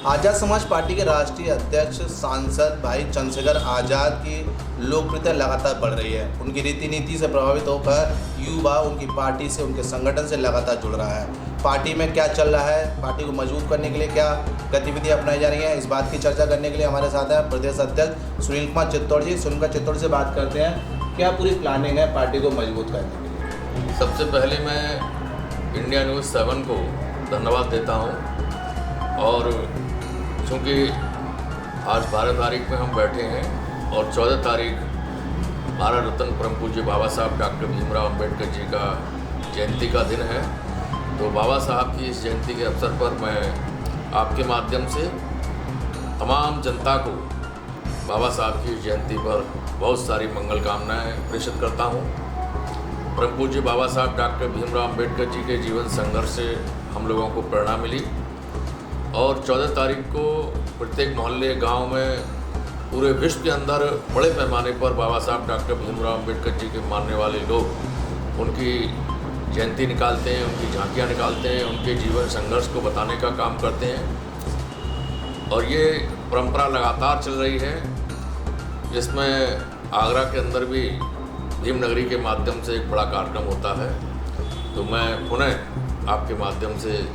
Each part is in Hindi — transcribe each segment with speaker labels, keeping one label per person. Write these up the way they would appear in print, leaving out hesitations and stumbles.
Speaker 1: आज़ाद समाज पार्टी के राष्ट्रीय अध्यक्ष सांसद भाई चंद्रशेखर आज़ाद की लोकप्रियता लगातार बढ़ रही है। उनकी रीति नीति से प्रभावित होकर युवा उनकी पार्टी से, उनके संगठन से लगातार जुड़ रहा है। पार्टी में क्या चल रहा है, पार्टी को मजबूत करने के लिए क्या गतिविधियां अपनाई जा रही हैं, इस बात की चर्चा करने के लिए हमारे साथ हैं प्रदेश अध्यक्ष सुनील कुमार चित्तौड़ जी। सुनील कुमार चित्तौड़ से बात करते हैं, क्या पूरी प्लानिंग है पार्टी को मजबूत करने के लिए?
Speaker 2: सबसे पहले मैं इंडिया न्यूज़ 7 को धन्यवाद देता हूं। और चूँकि आज 12 तारीख में हम बैठे हैं और 14 तारीख भारत रत्न परम पूज्य बाबा साहब डॉक्टर भीमराव अम्बेडकर जी का जयंती का दिन है, तो बाबा साहब की इस जयंती के अवसर पर मैं आपके माध्यम से तमाम जनता को बाबा साहब की जयंती पर बहुत सारी मंगल कामनाएँ प्रेषित करता हूँ। परम पूज्य बाबा साहब डॉक्टर भीमराव अम्बेडकर जी के जीवन संघर्ष से हम लोगों को प्रेरणा मिली और 14 तारीख को प्रत्येक मोहल्ले गांव में पूरे विश्व के अंदर बड़े पैमाने पर बाबा साहब डॉक्टर भीमराव अम्बेडकर जी के मानने वाले लोग उनकी जयंती निकालते हैं, उनकी झांकियाँ निकालते हैं, उनके जीवन संघर्ष को बताने का काम करते हैं। और ये परंपरा लगातार चल रही है, जिसमें आगरा के अंदर भी भीमनगरी के माध्यम से एक बड़ा कार्यक्रम होता है। तो मैं पुनः आपके माध्यम से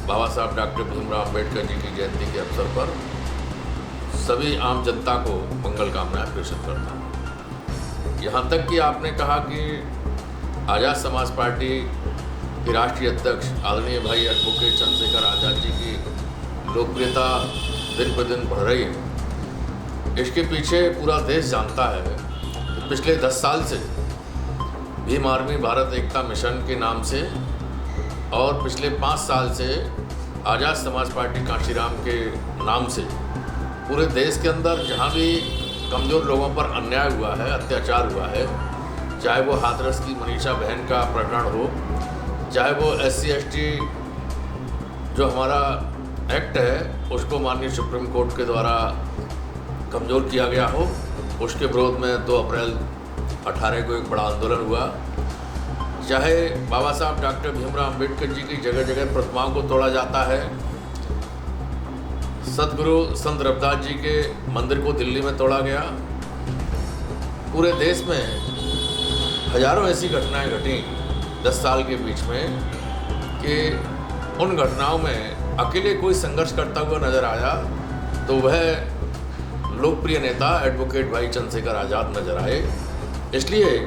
Speaker 2: बाबा साहब डॉक्टर भीमराव अम्बेडकर जी की जयंती के अवसर पर सभी आम जनता को मंगल कामनाएं प्रेषित करता हूँ। यहाँ तक कि आपने कहा कि आज़ाद समाज पार्टी के राष्ट्रीय अध्यक्ष आदरणीय भाई एडवोकेट चंद्रशेखर आज़ाद जी की लोकप्रियता दिन पर दिन बढ़ रही है। इसके पीछे पूरा देश जानता है कि पिछले 10 साल से भीम आर्मी भारत एकता मिशन के नाम से और पिछले 5 साल से आज़ाद समाज पार्टी कांशीराम के नाम से पूरे देश के अंदर जहाँ भी कमज़ोर लोगों पर अन्याय हुआ है, अत्याचार हुआ है, चाहे वो हाथरस की मनीषा बहन का प्रकरण हो, चाहे वो SC/ST जो हमारा एक्ट है उसको माननीय सुप्रीम कोर्ट के द्वारा कमज़ोर किया गया हो, उसके विरोध में 2 अप्रैल 18 को एक बड़ा आंदोलन हुआ, चाहे बाबा साहब डॉक्टर भीमराव अम्बेडकर जी की जगह जगह प्रतिमाओं को तोड़ा जाता है, सदगुरु संत रविदास जी के मंदिर को दिल्ली में तोड़ा गया। पूरे देश में हजारों ऐसी घटनाएं घटी 10 साल के बीच में कि उन घटनाओं में अकेले कोई संघर्ष करता हुआ नज़र आया तो वह लोकप्रिय नेता एडवोकेट भाई चंद्रशेखर आज़ाद नज़र आए। इसलिए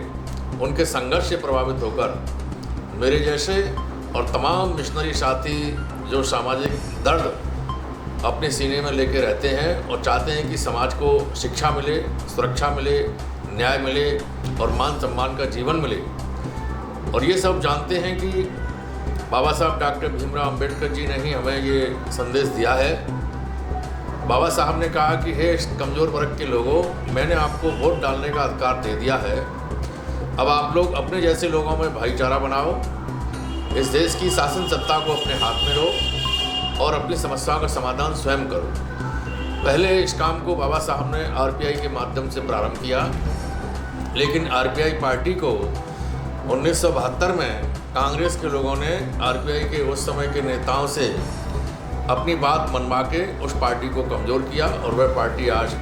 Speaker 2: उनके संघर्ष से प्रभावित होकर मेरे जैसे और तमाम मिशनरी साथी जो सामाजिक दर्द अपने सीने में लेके रहते हैं और चाहते हैं कि समाज को शिक्षा मिले, सुरक्षा मिले, न्याय मिले और मान सम्मान का जीवन मिले, और ये सब जानते हैं कि बाबा साहब डॉक्टर भीमराव अम्बेडकर जी ने ही हमें ये संदेश दिया है। बाबा साहब ने कहा कि हे कमज़ोर वर्ग के लोगों, मैंने आपको वोट डालने का अधिकार दे दिया है, अब आप लोग अपने जैसे लोगों में भाईचारा बनाओ, इस देश की शासन सत्ता को अपने हाथ में लो और अपनी समस्याओं का समाधान स्वयं करो। पहले इस काम को बाबा साहब ने RPI के माध्यम से प्रारंभ किया, लेकिन RPI पार्टी को 1972 में कांग्रेस के लोगों ने RPI के उस समय के नेताओं से अपनी बात मनवा के उस पार्टी को कमज़ोर किया और वह पार्टी आज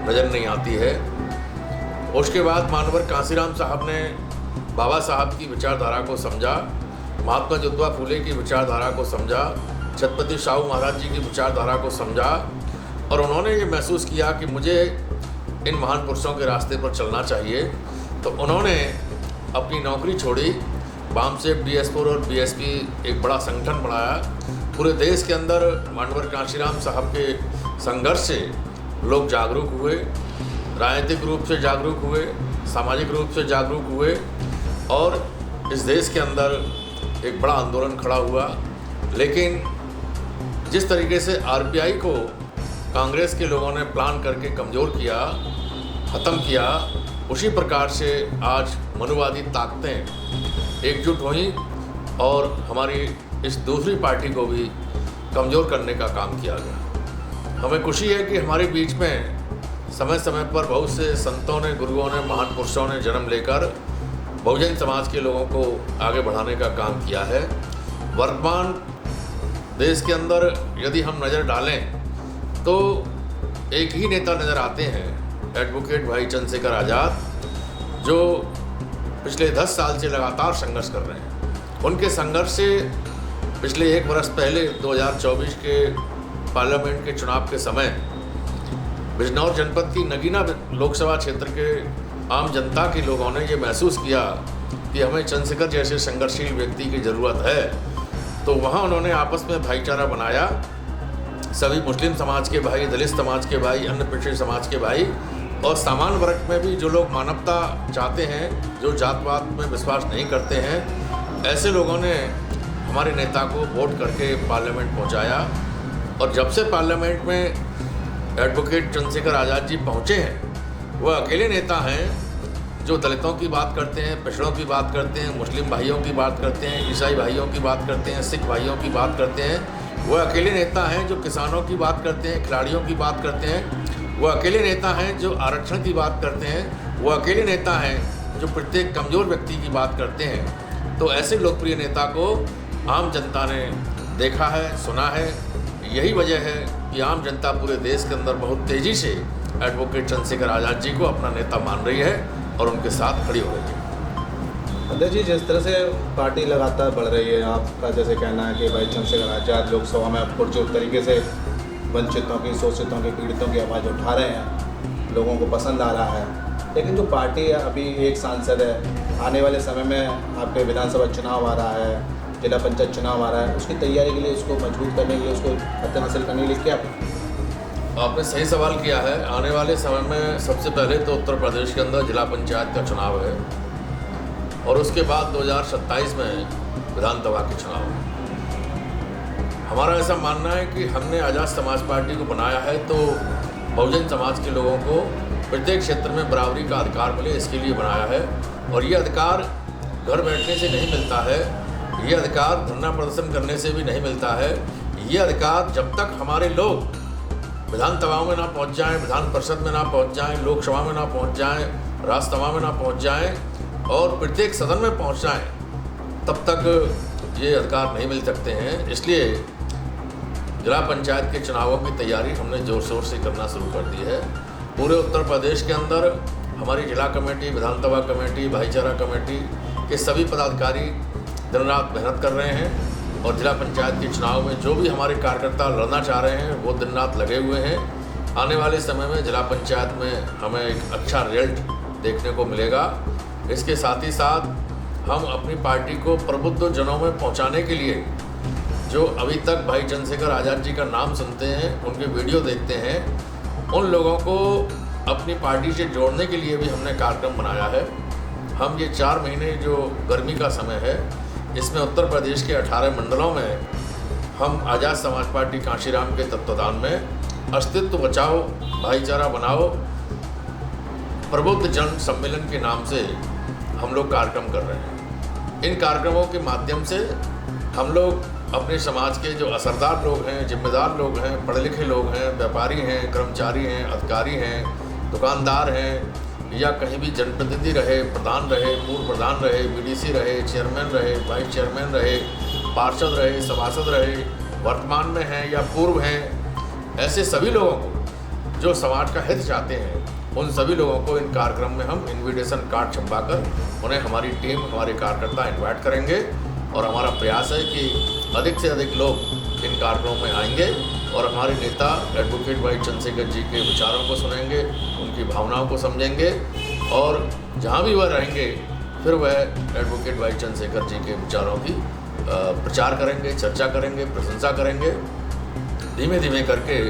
Speaker 2: नज़र नहीं आती है। उसके बाद मानवर कांशीराम साहब ने बाबा साहब की विचारधारा को समझा, महात्मा ज्योतिबा फूले की विचारधारा को समझा, छत्रपति शाहू महाराज जी की विचारधारा को समझा, और उन्होंने ये महसूस किया कि मुझे इन महान पुरुषों के रास्ते पर चलना चाहिए। तो उन्होंने अपनी नौकरी छोड़ी, बामसेफ BS4 और BSP एक बड़ा संगठन बनाया। पूरे देश के अंदर मानवर कांशीराम साहब के संघर्ष से लोग जागरूक हुए, राजनीतिक रूप से जागरूक हुए, सामाजिक रूप से जागरूक हुए, और इस देश के अंदर एक बड़ा आंदोलन खड़ा हुआ। लेकिन जिस तरीके से RPI को कांग्रेस के लोगों ने प्लान करके कमज़ोर किया, ख़त्म किया, उसी प्रकार से आज मनुवादी ताकतें एकजुट हुई और हमारी इस दूसरी पार्टी को भी कमज़ोर करने का काम किया गया। हमें खुशी है कि हमारे बीच में समय समय पर बहुत से संतों ने, गुरुओं ने, महान पुरुषों ने जन्म लेकर बहुजन समाज के लोगों को आगे बढ़ाने का काम किया है। वर्तमान देश के अंदर यदि हम नज़र डालें तो एक ही नेता नज़र आते हैं, एडवोकेट भाई चंद्रशेखर आज़ाद, जो पिछले 10 साल से लगातार संघर्ष कर रहे हैं। उनके संघर्ष से पिछले 1 वर्ष पहले 2024 के पार्लियामेंट के चुनाव के समय बिजनौर जनपद की नगीना लोकसभा क्षेत्र के आम जनता के लोगों ने ये महसूस किया कि हमें चंद्रशेखर जैसे संघर्षशील व्यक्ति की ज़रूरत है। तो वहाँ उन्होंने आपस में भाईचारा बनाया। सभी मुस्लिम समाज के भाई, दलित समाज के भाई, अन्य पिछड़े समाज के भाई और सामान्य वर्ग में भी जो लोग मानवता चाहते हैं, जो जातवाद में विश्वास नहीं करते हैं, ऐसे लोगों ने हमारे नेता को वोट करके पार्लियामेंट पहुंचाया। और जब से पार्लियामेंट में एडवोकेट चंद्रशेखर आज़ाद जी पहुंचे हैं, वह अकेले नेता हैं जो दलितों की बात करते हैं, पिछड़ों की बात करते हैं, मुस्लिम भाइयों की बात करते हैं, ईसाई भाइयों की बात करते हैं, सिख भाइयों की बात करते हैं। वह अकेले नेता हैं जो किसानों की बात करते हैं, खिलाड़ियों की बात करते हैं। वह अकेले नेता हैं जो आरक्षण की बात करते हैं। वह अकेले नेता हैं जो प्रत्येक कमज़ोर व्यक्ति की बात करते हैं। तो ऐसे लोकप्रिय नेता को आम जनता ने देखा है, सुना है। यही वजह है कि आम जनता पूरे देश के अंदर बहुत तेज़ी से एडवोकेट चंद्रशेखर आज़ाद जी को अपना नेता मान रही है और उनके साथ खड़ी हो रही है।
Speaker 1: अध्यक्ष जी, जिस तरह से पार्टी लगातार बढ़ रही है, आपका जैसे कहना है कि भाई चंद्रशेखर आज़ाद लोकसभा में पुरजोर तरीके से वंचितों की, शोषितों की, पीड़ितों की आवाज़ उठा रहे हैं, लोगों को पसंद आ रहा है। लेकिन जो पार्टी है, अभी एक सांसद है, आने वाले समय में आपके विधानसभा चुनाव आ रहा है, जिला पंचायत चुनाव आ रहा है, उसकी तैयारी के लिए, उसको मजबूत करने के लिए, उसको फतह हासिल करने के लिए क्या?
Speaker 2: आपने सही सवाल किया है। आने वाले समय में सबसे पहले तो उत्तर प्रदेश के अंदर जिला पंचायत का चुनाव है और उसके बाद 2027 में विधानसभा के चुनाव है। हमारा ऐसा मानना है कि हमने आज़ाद समाज पार्टी को बनाया है तो बहुजन समाज के लोगों को प्रत्येक क्षेत्र में बराबरी का अधिकार मिले, इसके लिए बनाया है। और ये अधिकार घर बैठने से नहीं मिलता है, ये अधिकार धरना प्रदर्शन करने से भी नहीं मिलता है। ये अधिकार जब तक हमारे लोग विधानसभाओं में ना पहुंच जाएं, विधान परिषद में ना पहुंच जाएं, लोकसभा में ना पहुंच जाएं, राज्यसभा में ना पहुंच जाएं और प्रत्येक सदन में पहुंच जाएं, तब तक ये अधिकार नहीं मिल सकते हैं। इसलिए जिला पंचायत के चुनावों की तैयारी हमने ज़ोर शोर से करना शुरू कर दी है। पूरे उत्तर प्रदेश के अंदर हमारी जिला कमेटी, विधानसभा कमेटी, भाईचारा कमेटी के सभी पदाधिकारी दिन रात मेहनत कर रहे हैं और जिला पंचायत के चुनाव में जो भी हमारे कार्यकर्ता लड़ना चाह रहे हैं वो दिन रात लगे हुए हैं। आने वाले समय में जिला पंचायत में हमें एक अच्छा रिजल्ट देखने को मिलेगा। इसके साथ ही साथ हम अपनी पार्टी को प्रबुद्ध जनों में पहुंचाने के लिए, जो अभी तक भाई चंद्रशेखर आज़ाद जी का नाम सुनते हैं, उनके वीडियो देखते हैं, उन लोगों को अपनी पार्टी से जोड़ने के लिए भी हमने कार्यक्रम बनाया है। हम ये 4 महीने जो गर्मी का समय है, इसमें उत्तर प्रदेश के 18 मंडलों में हम आज़ाद समाज पार्टी कांशीराम के तत्वाधान में अस्तित्व बचाओ, भाईचारा बनाओ, प्रबुद्ध जन सम्मेलन के नाम से हम लोग कार्यक्रम कर रहे हैं। इन कार्यक्रमों के माध्यम से हम लोग अपने समाज के जो असरदार लोग हैं, जिम्मेदार लोग हैं, पढ़े लिखे लोग हैं, व्यापारी हैं, कर्मचारी हैं, अधिकारी हैं, दुकानदार हैं या कहीं भी जनप्रतिनिधि रहे, प्रधान रहे, पूर्व प्रधान रहे, बीडीसी रहे, चेयरमैन रहे, वाइस चेयरमैन रहे, पार्षद रहे, सभासद रहे, वर्तमान में हैं या पूर्व हैं, ऐसे सभी लोगों को जो समाज का हित चाहते हैं, उन सभी लोगों को इन कार्यक्रम में हम इन्विटेशन कार्ड छपवाकर उन्हें हमारी टीम, हमारे कार्यकर्ता इन्वाइट करेंगे। और हमारा प्रयास है कि अधिक से अधिक लोग इन कार्यक्रमों में आएंगे और हमारे नेता एडवोकेट भाई चंद्रशेखर जी के विचारों को सुनेंगे, उनकी भावनाओं को समझेंगे और जहाँ भी वह रहेंगे फिर वह एडवोकेट भाई चंद्रशेखर जी के विचारों की प्रचार करेंगे, चर्चा करेंगे, प्रशंसा करेंगे। धीमे धीमे करके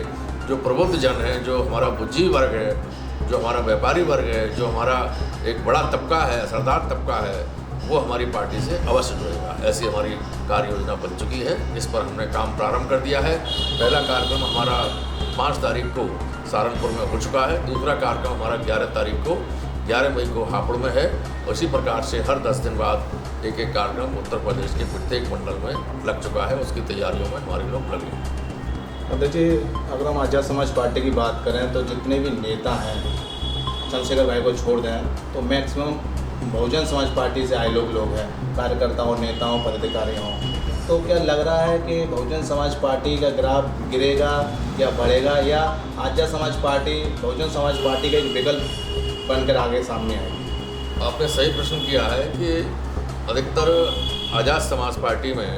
Speaker 2: जो प्रबुद्ध जन है, जो हमारा बुद्धिजीवी वर्ग है, जो हमारा व्यापारी वर्ग है, जो हमारा एक बड़ा तबका है, असरदार तबका है, वो हमारी पार्टी से अवश्य जुड़ेगा। ऐसी हमारी कार्य योजना बन चुकी है। इस पर हमने काम प्रारंभ कर दिया है। पहला कार्यक्रम हमारा 5 तारीख को सहारनपुर में हो चुका है। दूसरा कार्यक्रम हमारा 11 तारीख को 11 मई को हापुड़ में है। उसी प्रकार से हर 10 दिन बाद एक कार्यक्रम उत्तर प्रदेश के प्रत्येक मंडल में लग चुका है। उसकी तैयारियों में हमारे लोग लगे हैं।
Speaker 1: अब देखिए, अगर हम आज़ाद समाज पार्टी की बात करें तो जितने भी नेता हैं, चंद्रशेखर भाई को छोड़ दें तो मैक्सिमम बहुजन समाज पार्टी से आए लोग हैं, कार्यकर्ताओं, नेताओं, पदाधिकारी हों। तो क्या लग रहा है कि बहुजन समाज पार्टी का ग्राफ गिरेगा या बढ़ेगा, या आजाद समाज पार्टी बहुजन समाज पार्टी का एक विकल्प बनकर आगे सामने आएगी?
Speaker 2: आपने सही प्रश्न किया है कि अधिकतर आज़ाद समाज पार्टी में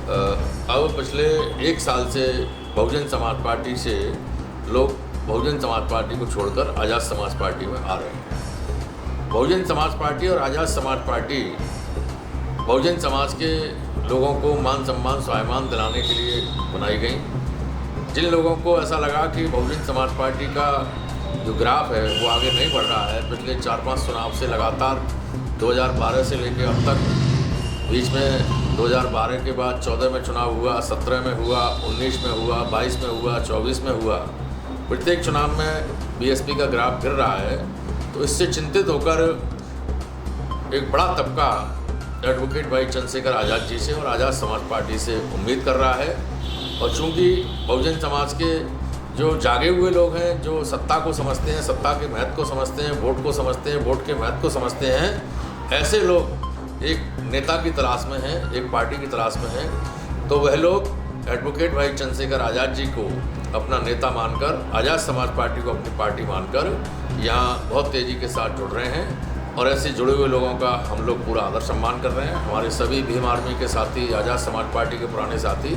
Speaker 2: अब पिछले 1 साल से बहुजन समाज पार्टी से लोग बहुजन समाज पार्टी को छोड़कर आज़ाद समाज पार्टी में आ रहे हैं। बहुजन समाज पार्टी और आज़ाद समाज पार्टी बहुजन समाज के लोगों को मान सम्मान स्वाभिमान दिलाने के लिए बनाई गई। जिन लोगों को ऐसा लगा कि बहुजन समाज पार्टी का जो ग्राफ है वो आगे नहीं बढ़ रहा है, पिछले 4-5 चुनाव से लगातार 2012 से लेकर अब तक, बीच में 2012 के बाद 14 में चुनाव हुआ, 17 में हुआ, 19 में हुआ, 22 में हुआ, 24 में हुआ, प्रत्येक चुनाव में बीएसपी का ग्राफ गिर रहा है। तो इससे चिंतित होकर एक बड़ा तबका एडवोकेट भाई चंद्रशेखर आज़ाद जी से और आज़ाद समाज पार्टी से उम्मीद कर रहा है। और चूँकि बहुजन समाज के जो जागे हुए लोग हैं, जो सत्ता को समझते हैं, सत्ता के महत्व को समझते हैं, वोट को समझते हैं, वोट के महत्व को समझते हैं, ऐसे लोग एक नेता की तलाश में हैं, एक पार्टी की तलाश में हैं। तो वह लोग एडवोकेट भाई चंद्रशेखर आज़ाद जी को अपना नेता मानकर, आज़ाद समाज पार्टी को अपनी पार्टी मानकर यहाँ बहुत तेज़ी के साथ जुड़ रहे हैं। और ऐसे जुड़े हुए लोगों का हम लोग पूरा आदर सम्मान कर रहे हैं। हमारे सभी भीम आर्मी के साथी, आज़ाद समाज पार्टी के पुराने साथी,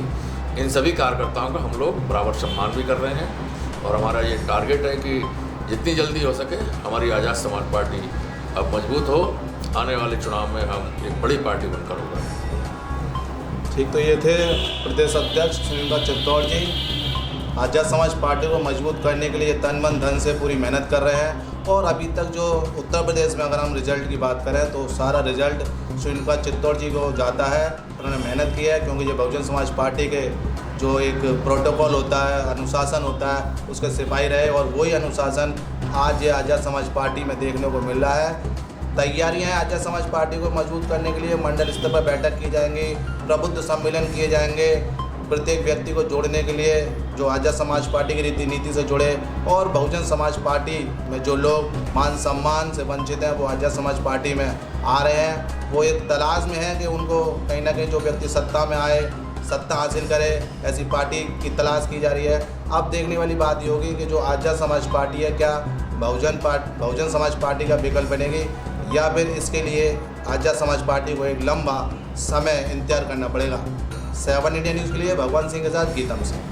Speaker 2: इन सभी कार्यकर्ताओं का हम लोग बराबर सम्मान भी कर रहे हैं। और हमारा ये टारगेट है कि जितनी जल्दी हो सके हमारी आज़ाद समाज पार्टी अब मजबूत हो, आने वाले चुनाव में हम एक बड़ी पार्टी बनकर उभरें।
Speaker 1: ठीक, तो ये थे प्रदेश अध्यक्ष सुनील चित्तौड़ जी। आज़ाद समाज पार्टी को मजबूत करने के लिए तन मन धन से पूरी मेहनत कर रहे हैं। और अभी तक जो उत्तर प्रदेश में अगर हम रिजल्ट की बात करें तो सारा रिजल्ट सुनील चित्तौड़ जी को जाता है। उन्होंने मेहनत की है, क्योंकि जो बहुजन समाज पार्टी के जो एक प्रोटोकॉल होता है, अनुशासन होता है, उसके सिपाही रहे। और वही अनुशासन आज ये आज़ाद समाज पार्टी में देखने को मिल रहा है। तैयारियां हैं आज़ाद समाज पार्टी को मजबूत करने के लिए। मंडल स्तर पर बैठक की जाएंगी, प्रबुद्ध सम्मेलन किए जाएंगे, प्रत्येक व्यक्ति को जोड़ने के लिए जो आज़ाद समाज पार्टी की रीति नीति से जुड़े। और बहुजन समाज पार्टी में जो लोग मान सम्मान से वंचित हैं वो आज़ाद समाज पार्टी में आ रहे हैं। वो एक तलाश में है कि उनको कहीं ना कहीं जो व्यक्ति सत्ता में आए, सत्ता हासिल करे, ऐसी पार्टी की तलाश की जा रही है। अब देखने वाली बात ये होगी कि जो आज़ाद समाज पार्टी है क्या बहुजन समाज पार्टी का विकल्प बनेगी, या फिर इसके लिए आज़ाद समाज पार्टी को एक लंबा समय इंतजार करना पड़ेगा। 7 इंडिया न्यूज़ के लिए भगवान सिंह के साथ गीतम सिंह।